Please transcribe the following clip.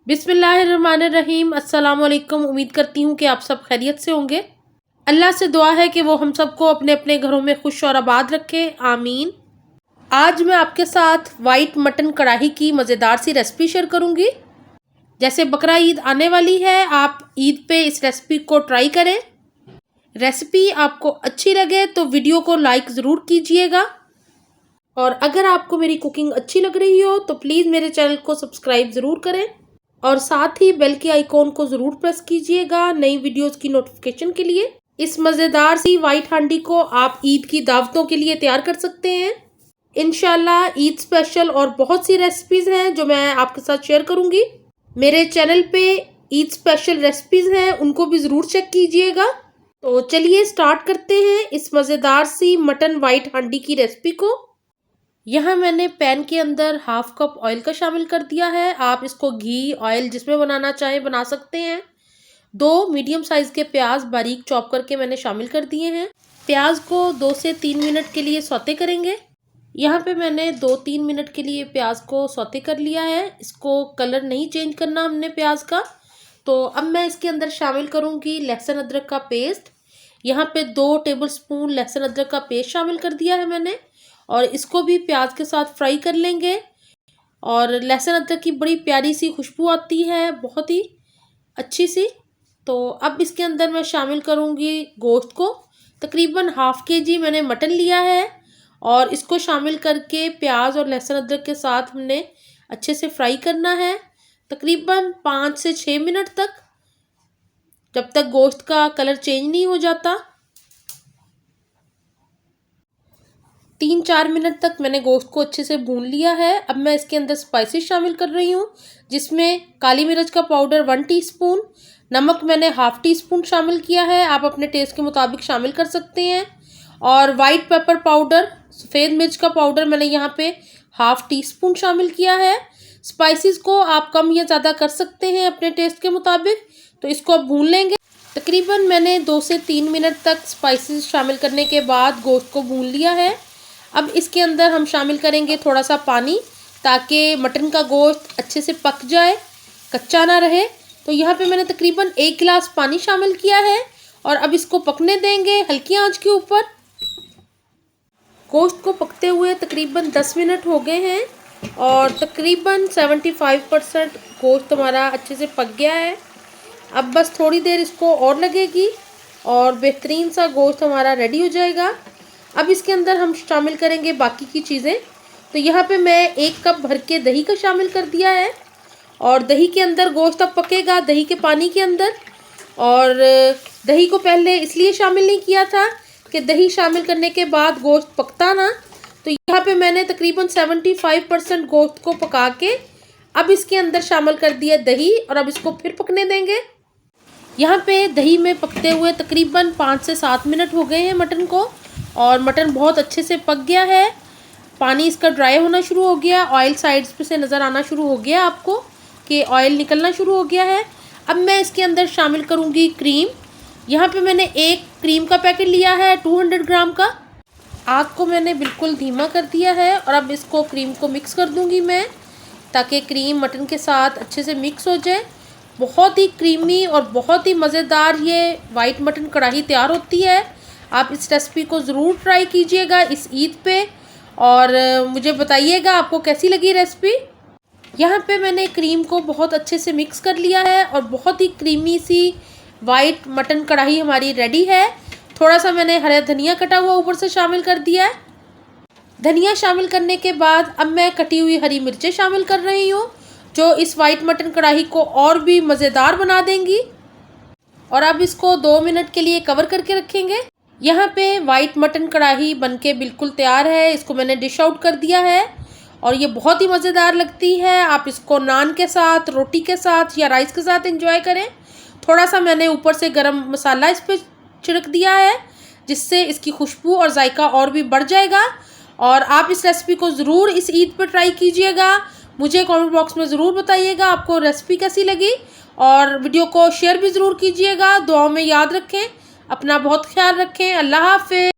बिस्मिल्लाहिर्रहमानिर्रहीम। अस्सलाम वालेकुम। उम्मीद करती हूँ कि आप सब खैरियत से होंगे। अल्लाह से दुआ है कि वो हम सबको अपने अपने घरों में खुश और आबाद रखे, आमीन। आज मैं आपके साथ वाइट मटन कढ़ाई की मज़ेदार सी रेसिपी शेयर करूँगी। जैसे बकरा ईद आने वाली है, आप ईद पे इस रेसिपी को ट्राई करें। रेसिपी आपको अच्छी लगे तो वीडियो को लाइक ज़रूर कीजिएगा, और अगर आपको मेरी कुकिंग अच्छी लग रही हो तो प्लीज़ मेरे चैनल को सब्सक्राइब ज़रूर करें और साथ ही बेल के आइकॉन को ज़रूर प्रेस कीजिएगा नई वीडियोस की नोटिफिकेशन के लिए। इस मज़ेदार सी वाइट हांडी को आप ईद की दावतों के लिए तैयार कर सकते हैं। इंशाल्लाह ईद स्पेशल और बहुत सी रेसिपीज़ हैं जो मैं आपके साथ शेयर करूंगी। मेरे चैनल पे ईद स्पेशल रेसिपीज़ हैं, उनको भी ज़रूर चेक कीजिएगा। तो चलिए स्टार्ट करते हैं इस मज़ेदार सी मटन वाइट हांडी की रेसिपी को। यहाँ मैंने पैन के अंदर हाफ कप ऑयल का शामिल कर दिया है। आप इसको घी, ऑयल जिसमें बनाना चाहें बना सकते हैं। 2 मीडियम साइज़ के प्याज बारीक चॉप करके मैंने शामिल कर दिए हैं। प्याज को 2 से 3 मिनट के लिए सौते करेंगे। यहाँ पे मैंने 2-3 मिनट के लिए प्याज को सौते कर लिया है। इसको कलर नहीं चेंज करना हमने प्याज का। तो अब मैं इसके अंदर शामिल करूँगी लहसुन अदरक का पेस्ट। यहाँ पे 2 टेबलस्पून लहसुन अदरक का पेस्ट शामिल कर दिया है मैंने, और इसको भी प्याज के साथ फ्राई कर लेंगे। और लहसुन अदरक की बड़ी प्यारी सी खुशबू आती है, बहुत ही अच्छी सी। तो अब इसके अंदर मैं शामिल करूँगी गोश्त को। तकरीबन ½ kg मैंने मटन लिया है, और इसको शामिल करके प्याज और लहसुन अदरक के साथ हमने अच्छे से फ्राई करना है तकरीबन 5 से 6 मिनट तक, जब तक गोश्त का कलर चेंज नहीं हो जाता। 3-4 मिनट तक मैंने गोश्त को अच्छे से भून लिया है। अब मैं इसके अंदर स्पाइसेस शामिल कर रही हूँ, जिसमें काली मिर्च का पाउडर 1 टीस्पून, नमक मैंने ½ टीस्पून शामिल किया है, आप अपने टेस्ट के मुताबिक शामिल कर सकते हैं। और वाइट पेपर पाउडर, सफ़ेद मिर्च का पाउडर मैंने यहाँ पे ½ टीस्पून शामिल किया है। स्पाइसेस को आप कम या ज़्यादा कर सकते हैं अपने टेस्ट के मुताबिक। तो इसको अब भून लेंगे। तकरीबन मैंने 2 से 3 मिनट तक स्पाइसेस शामिल करने के बाद गोश्त को भून लिया है। अब इसके अंदर हम शामिल करेंगे थोड़ा सा पानी, ताकि मटन का गोश्त अच्छे से पक जाए, कच्चा ना रहे। तो यहाँ पे मैंने तकरीबन 1 गिलास पानी शामिल किया है, और अब इसको पकने देंगे हल्की आंच के ऊपर। गोश्त को पकते हुए तकरीबन 10 मिनट हो गए हैं, और तकरीबन 75% गोश्त हमारा अच्छे से पक गया है। अब बस थोड़ी देर इसको और लगेगी और बेहतरीन सा गोश्त हमारा रेडी हो जाएगा। अब इसके अंदर हम शामिल करेंगे बाकी की चीज़ें। तो यहाँ पे मैं 1 कप भर के दही का शामिल कर दिया है, और दही के अंदर गोश्त अब पकेगा, दही के पानी के अंदर। और दही को पहले इसलिए शामिल नहीं किया था कि दही शामिल करने के बाद गोश्त पकता ना। तो यहाँ पे मैंने तकरीबन 75% गोश्त को पका के अब इसके अंदर शामिल कर दिया दही, और अब इसको फिर पकने देंगे। यहाँ पे दही में पकते हुए तकरीबन 5 से 7 मिनट हो गए हैं मटन को, और मटन बहुत अच्छे से पक गया है। पानी इसका ड्राई होना शुरू हो गया, ऑयल साइड्स पे से नज़र आना शुरू हो गया आपको कि ऑयल निकलना शुरू हो गया है। अब मैं इसके अंदर शामिल करूँगी क्रीम। यहाँ पे मैंने 1 क्रीम का पैकेट लिया है 200 ग्राम का। आग को मैंने बिल्कुल धीमा कर दिया है, और अब इसको क्रीम को मिक्स कर दूँगी मैं, ताकि क्रीम मटन के साथ अच्छे से मिक्स हो जाए। बहुत ही क्रीमी और बहुत ही मज़ेदार ये वाइट मटन कढ़ाई तैयार होती है। आप इस रेसिपी को ज़रूर ट्राई कीजिएगा इस ईद पे, और मुझे बताइएगा आपको कैसी लगी रेसिपी। यहाँ पे मैंने क्रीम को बहुत अच्छे से मिक्स कर लिया है, और बहुत ही क्रीमी सी वाइट मटन कढ़ाई हमारी रेडी है। थोड़ा सा मैंने हरा धनिया कटा हुआ ऊपर से शामिल कर दिया है। धनिया शामिल करने के बाद अब मैं कटी हुई हरी मिर्चें शामिल कर रही हूँ, जो इस वाइट मटन कढ़ाई को और भी मज़ेदार बना देंगी। और अब इसको 2 मिनट के लिए कवर करके रखेंगे। यहाँ पे वाइट मटन कढ़ाई बनके बिल्कुल तैयार है। इसको मैंने डिश आउट कर दिया है, और ये बहुत ही मज़ेदार लगती है। आप इसको नान के साथ, रोटी के साथ या राइस के साथ एंजॉय करें। थोड़ा सा मैंने ऊपर से गरम मसाला इस पर छिड़क दिया है, जिससे इसकी खुशबू और जायका और भी बढ़ जाएगा। और आप इस रेसिपी को ज़रूर इस ईद पर ट्राई कीजिएगा। मुझे कमेंट बॉक्स में ज़रूर बताइएगा आपको रेसिपी कैसी लगी, और वीडियो को शेयर भी ज़रूर कीजिएगा। दुआओं में याद रखें, अपना बहुत ख्याल रखें। अल्लाह हाफ़िज़।